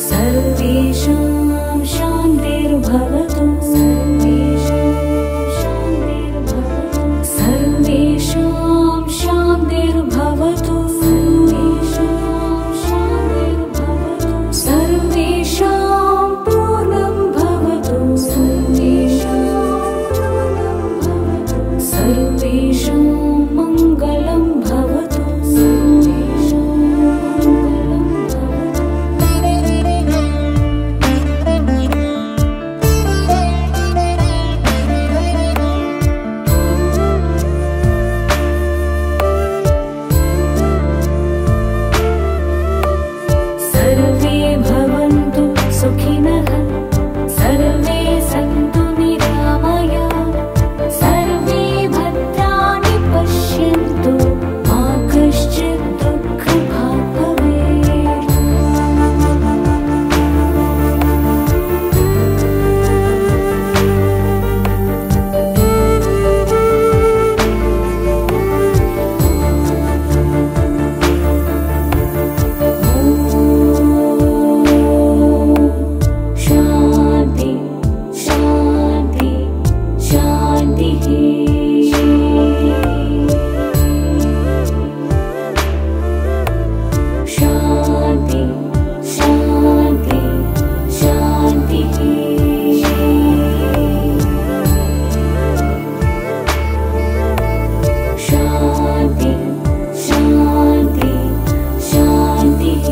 सर्वेषां शान्तिर्भवतु सर्वेषां शान्तिर्भवतु सर्वेषां शान्तिर्भवतु सर्वेषां पूर्णं भवतु सर्वेषां मङ्गलं भवतु सर्वे भवन्तु सुखिनः सर्वे सन्तु निरामयाः सर्वे भद्राणि पश्यन्तु मा कश्चित् दुःखभाग् भवेत्। शान्ति शान्ति शान्तिः। शान्ति शान्ति शान्तिः। शान्ति शान्ति शान्तिः।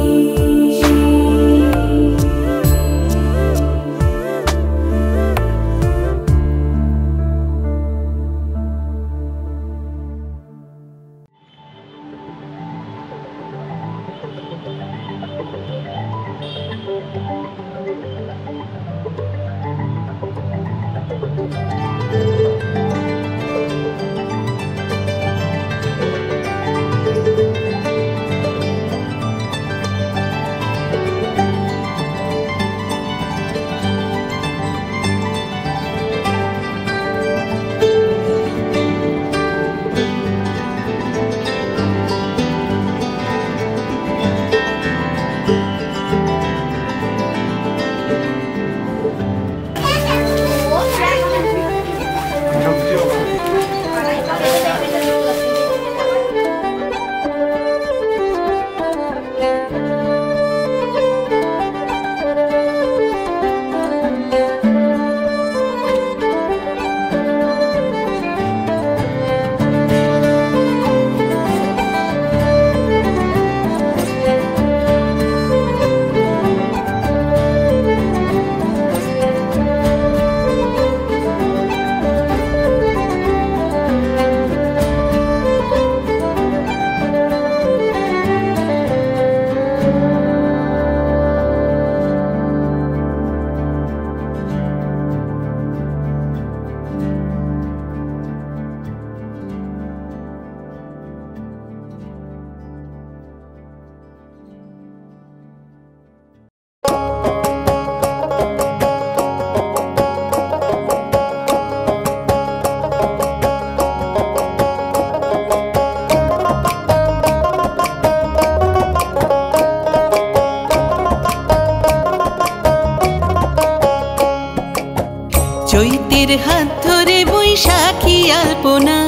চৈতের হাত ধরে বৈশাখী আলপনা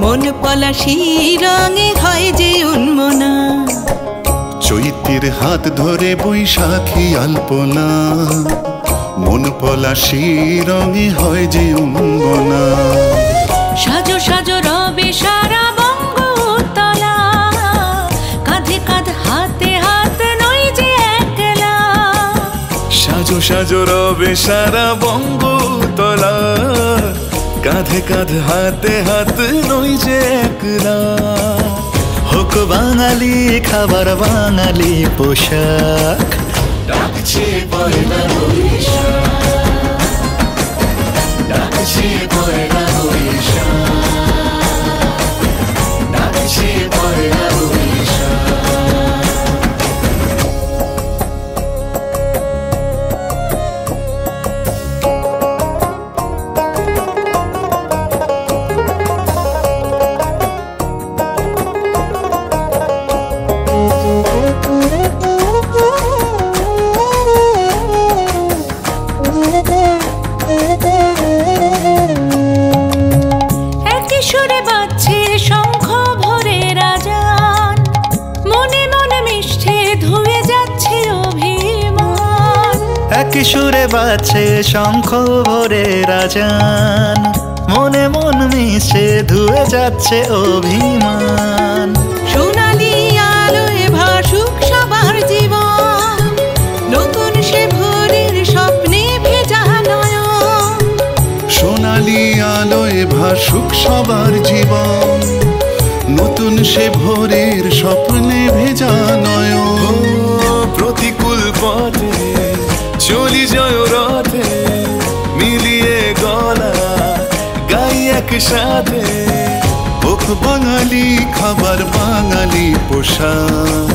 মন পলাশী রঙে হয় যে উন্মনা। চৈতের হাত ধরে বৈশাখী আলপনা মন পলাশী রঙে হয় যে উন্মনা। সাজো সাজো রবে সারা বঙ্গ উত্তলা কাঁধে কাঁধ হাতে হাত নই যে একলা। সাজো সাজো রবে সারা বঙ্গতলা কাঁধে কাঁধ হাতে হাত নই যে একলা। হোক বাঙালি খাবার বাঙালি পোশাক ডাকছে পয়লা বৈশাখ ডাকছে পয়লা বৈশাখ ডাকছে পয়লা বৈশাখ। কি সুরে বাজছে শঙ্খ ভরে রাজান, মনে মন মিশে ধুয়ে যাচ্ছে অভিমান। সোনালি আলোয় ভাসুক সবার জীবন, নতুন সে ভোরের স্বপ্নে ভেজা নয়ন। সোনালি আলোয় ভাসুক সবার জীবন, নতুন সে ভোরের স্বপ্নে ভেজা নয়ন। প্রতিকূল পথে চলি জয় রথে, মিলিয়ে গলা গাই একসাথে। হোক বাঙালি খাবার বাঙালি পোশাক,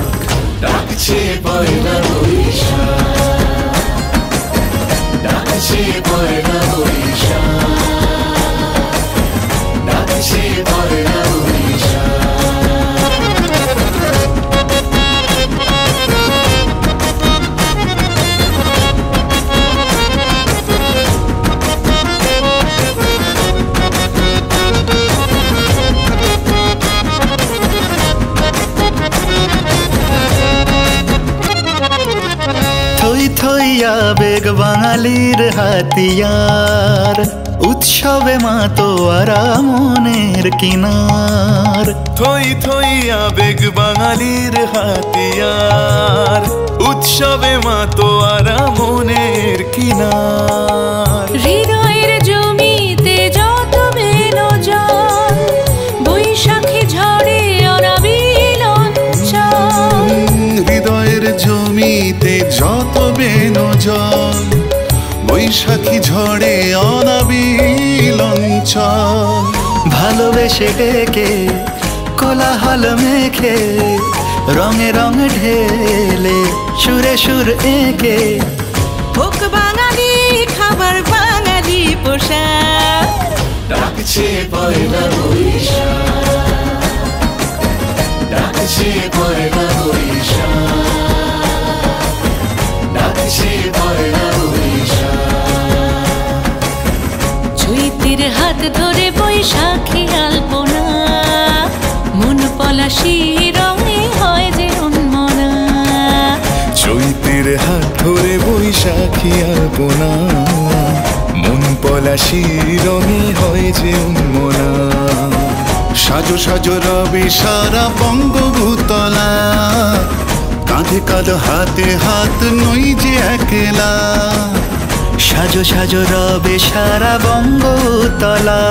ডাকছে পয়লা বৈশাখ, ডাকছে পয়লা বৈশাখ, ডাকছে পয়লা বৈশাখ। থই থই আবেগ বাঙালির হাতিয়ার, উৎসবে মাতোয়ারা মনের কিনার। থই থই আবেগ বাঙালির হাতিয়ার, উৎসবে মাতোয়ারা মনের কিনার। হৃদয়ের জমিতে যত মেলো জল, বৈশাখী ঝড়ে অনাবিল অঞ্চল। হৃদয়ের জমিতে যত বেনো জল, বৈশাখী ঝড়ে অনাবিল অঞ্চল। ভালোবেসে ডেকে কোলাহল মেখে, রঙে রঙ ঢেলে সুরে সুর এঁকে। হোক বাঙালি খাবার বাঙালি পোশাক, ডাকছে পয়লা বৈশাখ, ডাকছে পয়লা বৈশাখ, ডাকছে পয়লা বৈশাখ। চৈতির হাত ধরে বৈশাখী আলপনা, মন পলাশি রঙে হয় যে উন্মনা। চৈতের হাত ধরে বৈশাখী আলপনা, মন পলাশি রঙে হয় যে উন্মনা। সাজো সাজো রবে সারা বঙ্গভূতলা, কাঁধে কাঁধ হাতে হাত নই যে একলা। সাজো সাজো রবে সারা বঙ্গতলা,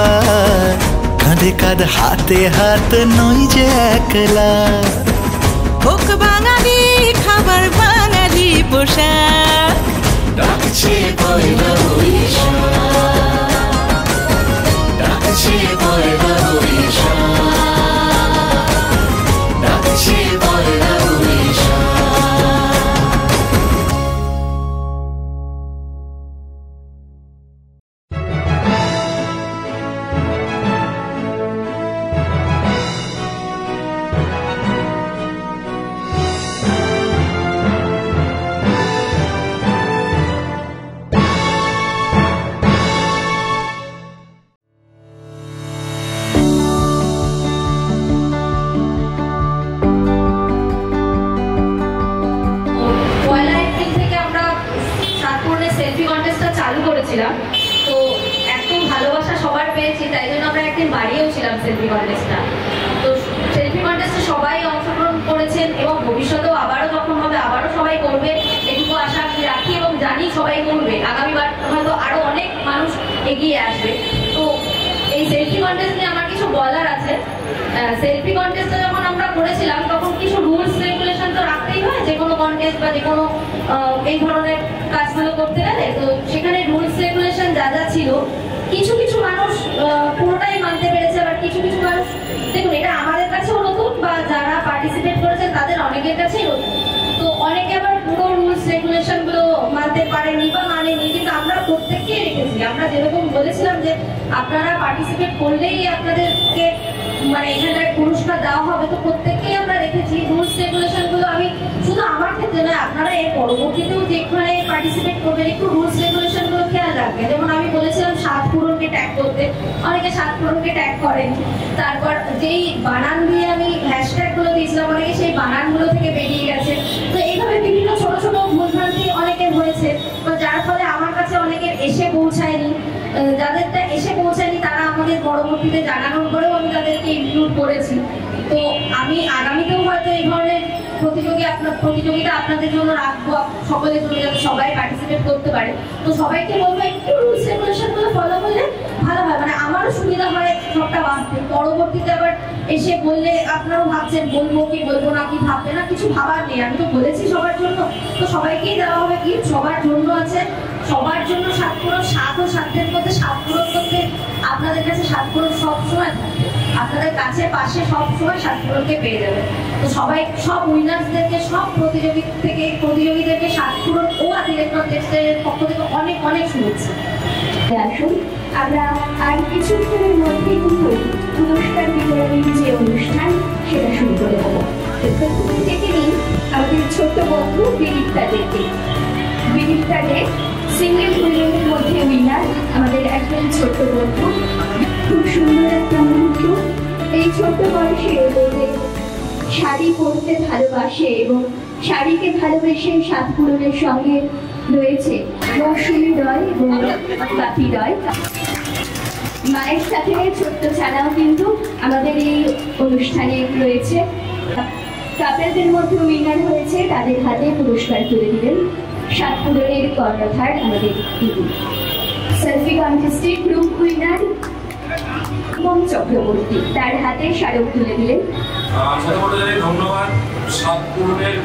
কাঁধে কাঁধ হাতে হাত নই যে একলা। হোক বাঙালি খাবার বাঙালি পোশাক, ডাকছে পয়লা বৈশাখ, ডাকছে পয়লা বৈশাখ, ডাকছে পয়লা বৈশাখ। তো এত ভালোবাসা সবার পেয়েছি, তাই জন্য আমরা একদিন বাড়িয়েও ছিলাম সেলফি কন্টেস্টটা। তো সেলফি কন্টেস্টে সবাই অংশগ্রহণ করেছেন এবং ভবিষ্যতেও আবারও যখন হবে আবারও সবাই করবে, এটুকু আশা আমি রাখি এবং জানি সবাই করবে। আগামীবার হয়তো আরও অনেক মানুষ এগিয়ে আসবে। তো এই সেলফি কন্টেস্ট নিয়ে আমার কিছু বলার আছে। সেলফি কন্টেস্টে যখন আমরা করেছিলাম তখন কিছু রুলস রেগুলেশন তো রাখতেই হয় যে কোনো কন্টেস্ট বা যে কোনো এই ধরনের কাজগুলো করতে গেলে। তো সেখানে রুলস রেগুলেশন যা যা ছিল, কিছু কিছু মানুষ পুরোটাই মানতে পেরেছে, আবার কিছু কিছু মানুষ, দেখুন এটা আমাদের কাছেও নতুন বা যারা পার্টিসিপেট করেছেন তাদের অনেকের কাছেই নতুন। তো অনেকে আবার পুরো রুলস রেগুলেশন গুলো মানতে পারেনি বা মানেনি, কিন্তু আমরা প্রত্যেককেই রেখেছি। আমরা যেরকম বলেছিলাম যে আপনারা পার্টিসিপেট করলেই আপনাদেরকে মানে এখানটায় পুরস্কার দেওয়া হবে, তো প্রত্যেককেই আমরা রেখেছি। রুলস রেগুলেশন গুলো আমি শুধু আমার ক্ষেত্রে নয়, আপনারা এর পরবর্তীতেও যেখানে পার্টিসিপেট করবেন একটু রুলস রেগুলেশন গুলো খেয়াল রাখবেন। যেমন আমি বলেছিলাম 7 পূরণকে ট্যাগ করতে, অনেকে 7 পূরণকে ট্যাগ করেন। তারপর যেই বানান দিয়ে আমি হ্যাশট্যাগ গুলো দিয়েছিলাম, অনেকে সেই বানানগুলো থেকে বেরিয়ে গেছে। তো এইভাবে বিভিন্ন ছোট ছোট ভুলভ্রান্তি অনেকের হয়েছে। তো যার পরবর্তীতে জানানোর পরেও আমি তাদেরকে ইনক্লুড করেছি। তো আমি আগামীতেও হয়তো এই ধরনের প্রতিযোগিতা আপনাদের জন্য রাখবো, সকলের জন্য, যাতে সবাই পার্টিসিপেট করতে পারে। তো সবাইকে বলবো একটু রুলস রেগুলেশনগুলো ফলো করলে ভালো হয়, মানে আমারও সুবিধা হয় সবটা বাঁচতে। পরবর্তীতে আবার এসে বললে আপনারাও ভাবছেন বলবো কি বলবো না, কি ভাববে না, কিছু ভাবার নেই। আমি তো বলেছি সবার জন্য, তো সবাইকেই দেওয়া হবে কি, সবার জন্য আছে। সবার জন্য 7 পূরণ, 7 ও 7-এর মধ্যে 7 পূরণ করতে আপনাদের কাছে 7 পূরণ সবসময় থাকবে, আপনাদের কাছে পাশে সবসময় 7 পূরণকে পেয়ে যাবে। তো সবাই, সব উইনার্সদেরকে, সব প্রতিযোগীদেরকে 7 পূরণ ও অ্যাথলেটিক কন্টেস্টের পক্ষ থেকে অনেক অনেক শুভেচ্ছা। আসুন আমরা আর কিছুক্ষণের মধ্যে কিন্তু পুরস্কার বিতরণের যে অনুষ্ঠান সেটা শুরু করে দেবো। প্রথমে ডেকে নিন আমাদের ছোট্ট বন্ধু বিদীপ্তা দেবকে। বিদীপ্তা দেব সিঙ্গেল উইমেনের মধ্যে উইনার, আমাদের একজন ছোট্ট বন্ধু। খুব সুন্দর একটা মুহূর্ত। এই ছোট্ট বয়সে শাড়ি পরতে ভালোবাসে এবং শাড়িকে ভালোবেসে 7 পূরণের সঙ্গে রয়েছে মৌসুমী রয় এবং বাপি রয়। মায়ের সাথে ছোট্ট ছানাও কিন্তু আমাদের এই অনুষ্ঠানে রয়েছে। কাপেলদের মধ্যে উইনার হয়েছে, তাদের হাতে পুরস্কার তুলে দিলেন 7 পূরণের কর্ণধার আমাদের দিদি। সেলফি কন্টেস্টে গ্রুপ উইনার ওম চক্রবর্তী, তার হাতে স্মারক তুলে দিলেন। ধন্যবাদ 7 পূরণের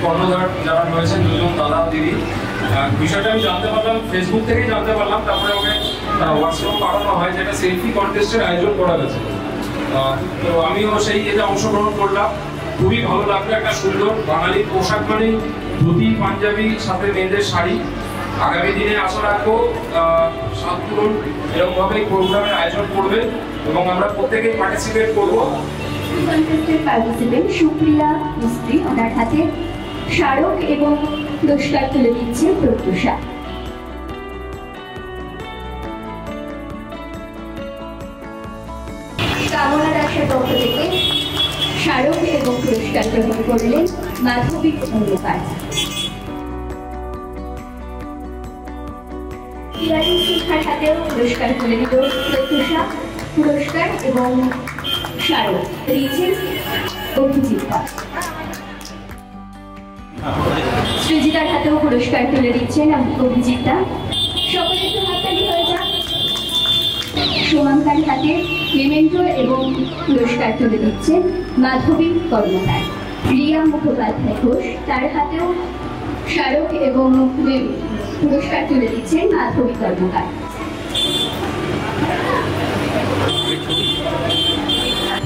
কর্ণধার যারা রয়েছেন, দুজন দাদা দিদি। বিষয়টা আমি জানতে পারলাম, ফেসবুক থেকেই জানতে পারলাম, তারপরে ওকে হোয়াটসঅ্যাপে পাঠানো হয়, যেটা সেলফি কন্টেস্টের আয়োজন করা গেছে। তো আমিও সেই এটা অংশগ্রহণ করলাম, খুবই ভালো লাগলো। একটা সুন্দর বাঙালি পোশাক, মানে ধুতি পাঞ্জাবি, সাথে মেয়েদের শাড়ি। আগামী দিনে আশা রাখবো 7 পূরণ এরকমভাবেই প্রোগ্রামের আয়োজন করবে এবং আমরা প্রত্যেকেই পার্টিসিপেট করবো। পার্টিসিপেন্ট সুপ্রিয়া মিস্ত্রি, ওনার হাতে স্মারক এবং পুরস্কার তুলে দিচ্ছে প্রত্যুষা। কামনা দাসের পক্ষ থেকে স্মারক এবং পুরস্কার গ্রহণ করলেন মাধবী খন্দকার। শিক্ষার হাতেও পুরস্কার তুলে দিল প্রত্যুষা। পুরস্কার এবং স্মারক দিয়েছেন অভিজিৎটা। সৃজিতার হাতেও পুরস্কার তুলে দিচ্ছেন অভিজিৎটা। সকলের তো হাততালি হয়ে যাক। সুমাঙ্কার হাতে মেমেন্টো এবং পুরস্কার তুলে দিচ্ছেন মাধবী কর্মকার। রিয়া মুখোপাধ্যায় ঘোষ, তার হাতেও স্মারক এবং পুরস্কার তুলে দিচ্ছেন মাধবী কর্মকার।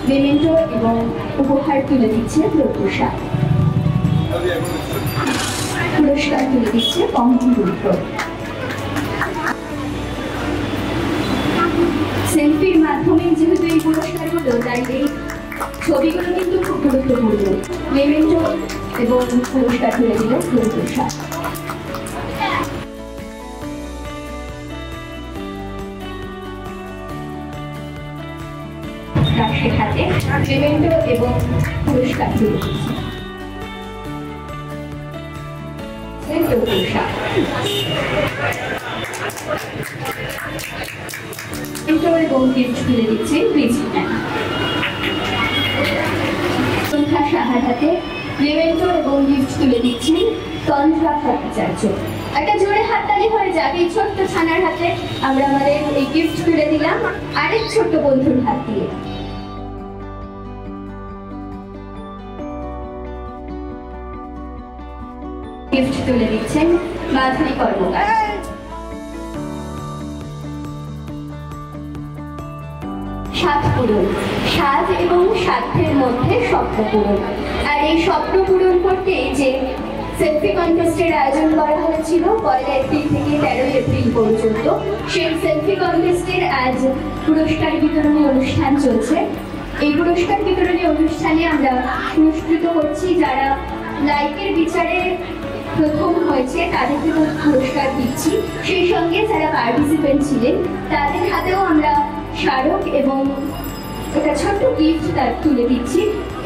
মেমেন্টো এবং উপহার তুলে দিচ্ছে প্রত্যুষা। পুরস্কার তুলে দিচ্ছে পঙ্কি রুদ্র। সেলফির মাধ্যমে যেহেতু এই পুরস্কারগুলো, তাই এই ছবিগুলো কিন্তু খুব গুরুত্বপূর্ণ। মেমেন্টো এবং পুরস্কার তুলে দিল প্রত্যুষা। রাশের হাতে মেমেন্টো এবং পুরস্কার তুলে দিচ্ছে প্রত্যুষা। এবং গিফট তুলে দিচ্ছে রিজিনা। সন্ধ্যা সাহার হাতে মেমেন্টো এবং গিফট তুলে দিচ্ছেন তন্দ্রা ভট্টাচার্য। একটা জোরে হাততালি হয়ে যাক এই ছোট্ট ছানার হাতে। আমরা আমাদের এই গিফট তুলে দিলাম আরেক ছোট্ট বন্ধুর হাত দিয়ে। গিফট তুলে দিচ্ছেন মাধুরী কর্মকার। সাত পূরণ, সাজ এবং সাধ্যের মধ্যে স্বপ্ন পূরণ। আর এই স্বপ্ন পূরণ করতে যে সেলফি কন্টেস্টের আয়োজন করা হয়েছিল 1 এপ্রিল থেকে 13 এপ্রিল পর্যন্ত, সেই সেলফি কন্টেস্টের আজ পুরস্কার বিতরণী অনুষ্ঠান চলছে। এই পুরস্কার বিতরণী অনুষ্ঠানে আমরা পুরস্কৃত করছি যারা লাইকের বিচারে প্রথম হয়েছে, তাদেরকে পুরস্কার দিচ্ছি। সেই সঙ্গে যারা পার্টিসিপেন্ট ছিলেন তাদের হাতেও আমরা স্মারক এবং একটা ছোট্ট গিফট তার তুলে দিচ্ছি।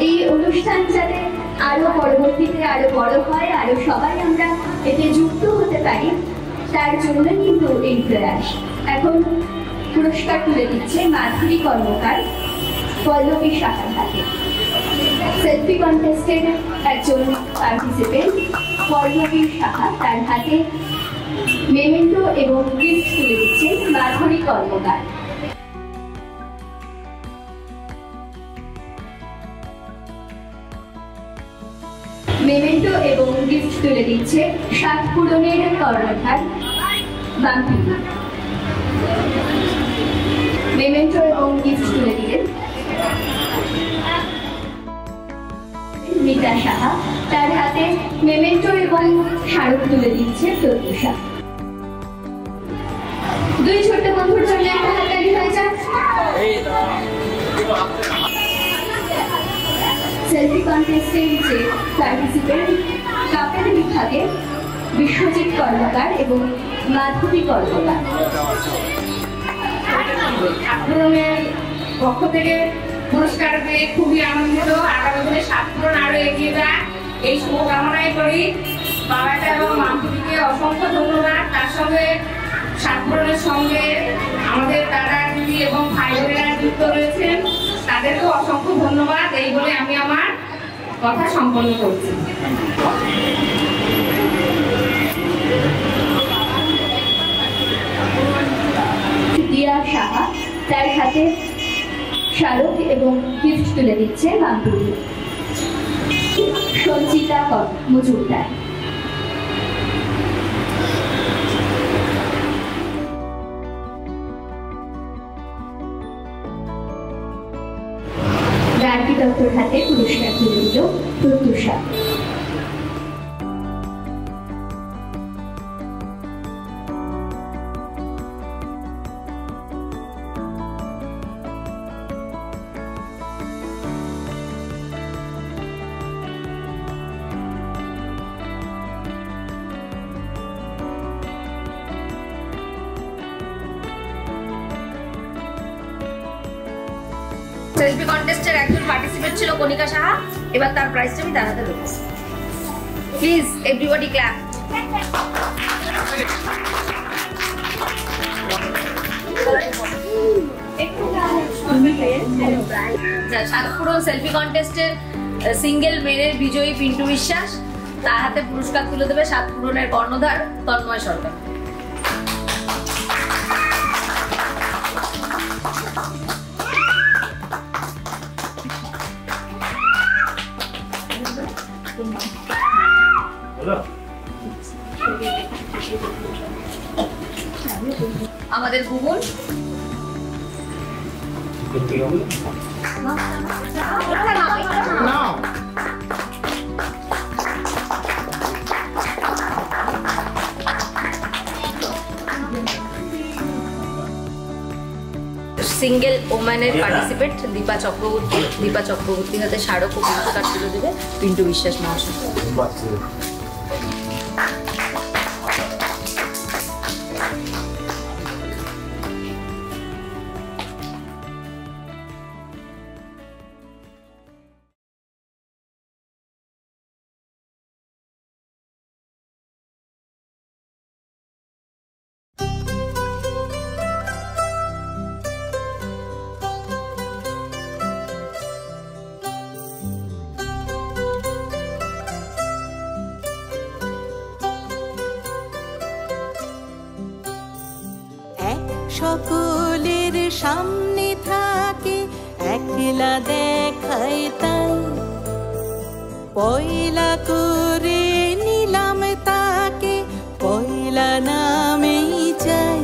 এই অনুষ্ঠান যাতে আরো পরবর্তীতে আরো বড় হয়, আরো সবাই আমরা এতে যুক্ত হতে পারি, তার জন্য কিন্তু এই প্রয়াস। এখন পুরস্কার তুলে দিচ্ছে মাধুরী কর্মকার পল্লবী সাহার হাতে। সেলফি কন্টেস্টের একজন পার্টিসিপেন্ট পল্লবী সাহা, তার হাতে মেমেন্টো এবং গিফট তুলে দিচ্ছেন মাধুরী কর্মকার। মেমেন্টো এবং গিফট তুলে দিচ্ছে 7 পূরণের কর্ণধার বাম্পি। মেমেন্টো এবং গিফট তুলে দিলেন মিতা সাহা, তার হাতে মেমেন্টো এবং স্মারক তুলে দিচ্ছে প্রত্যুষা। দুই ছোট্ট বন্ধুর জন্য একটা হাততালি হয়ে যাক। সেলফি কন্টেস্টের যে পার্টিসিপেন্ট কাপের বিভাগে বিশ্বজিৎ কর্মকার এবং মাধবী কর্মকার। ঠাকুরের পক্ষ থেকে পুরস্কার পেয়ে খুবই আনন্দিত। আগামী দিনে 7 পূরণ আরো এগিয়ে যায় এই শুভকামনাই করি। বাবাটা এবং মাধবীকে অসংখ্য ধন্যবাদ। তার সঙ্গে 7 পূরণের সঙ্গে আমাদের দাদা দিদি এবং ভাই বোনেরা যুক্ত রয়েছেন, তাদেরকেও অসংখ্য ধন্যবাদ। এই বলে আমি আমার কথা সম্পন্ন করছি। দিয়া সাহা, তার হাতে স্মারক এবং গিফট তুলে দিচ্ছে বাম্পুরি। সঞ্চিতা মজুমদার। গার্গী দত্তর হাতে পুরস্কার তুলে দিল প্রত্যুষা। সেলফি কন্টেস্টের একজন পার্টিসিপেন্ট ছিল কণিকা সাহা, এবার তার প্রাইজটা আমি দাঁড়াতে দেবো। Please everybody clap. সাতপুরন সেলফি কন্টেস্টের সিঙ্গেল মেনের বিজয়ী পিন্টু বিশ্বাস, তার হাতে পুরস্কার তুলে দেবে 7 পূরণের কর্ণধার তন্ময় সরকার। আমাদের গুগল সিঙ্গেল ওম্যানের পার্টিসিপেন্ট দীপা চক্রবর্তী হাতে স্মারক ও পুরস্কার তুলে দেবে পিন্টু বিশ্বাস মহাশয়। সকলের সামনে থাকে একলা দেখায় তাই, পয়লা করে নিলাম তাকে পয়লা নামেই চাই।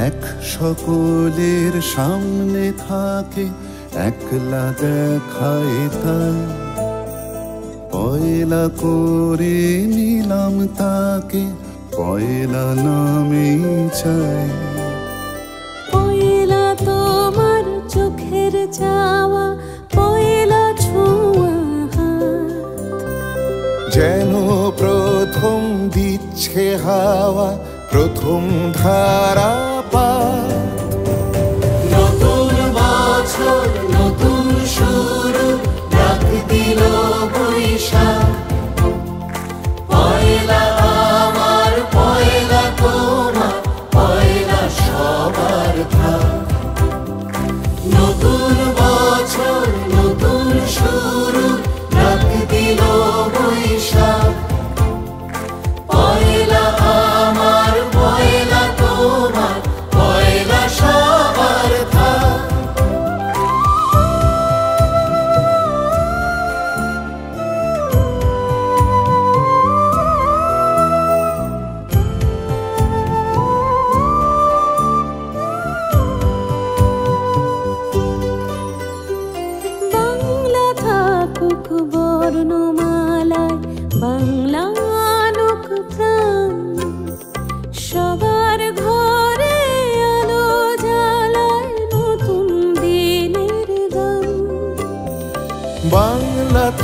এক সকলের সামনে থাকে একলা দেখায় তাই, পয়লা করে নিলাম তাকে পয়লা নামেই চাই। পয়লা তোমার চোখের চাওয়া, পয়লা ছোঁয়া যেন প্রথম দিচ্ছে হাওয়া, প্রথম ধারা পা। নতুন বছর নতুন শুরু, ডাক দিল বৈশাখ। পয়লা আমার পয়লা তোমার পয়লা সবার।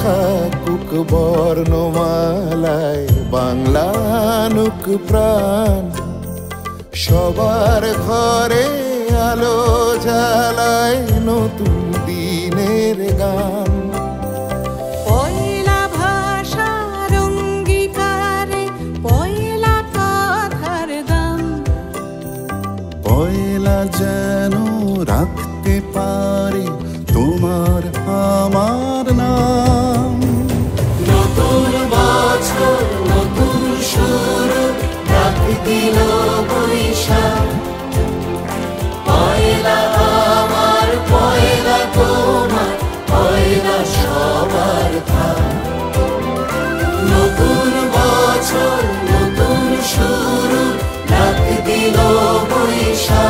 থাকুক বর্ণমালায় বাংলানুক প্রাণ, সবার ঘরে আলো জ্বালায় নতুন দিনের গান। পয়লা ভাষার অঙ্গীকারে পয়লা কথার দাম, পয়লা যেন রাখতে পারে তোমার আমার নাম। নতুন বছর নতুন শুরু ডাক দিল বৈশাখ, পয়লা আমার পয়লা তোমার পয়লা সবার থাক। নতুন বছর নতুন শুরু ডাক দিল বৈশাখ,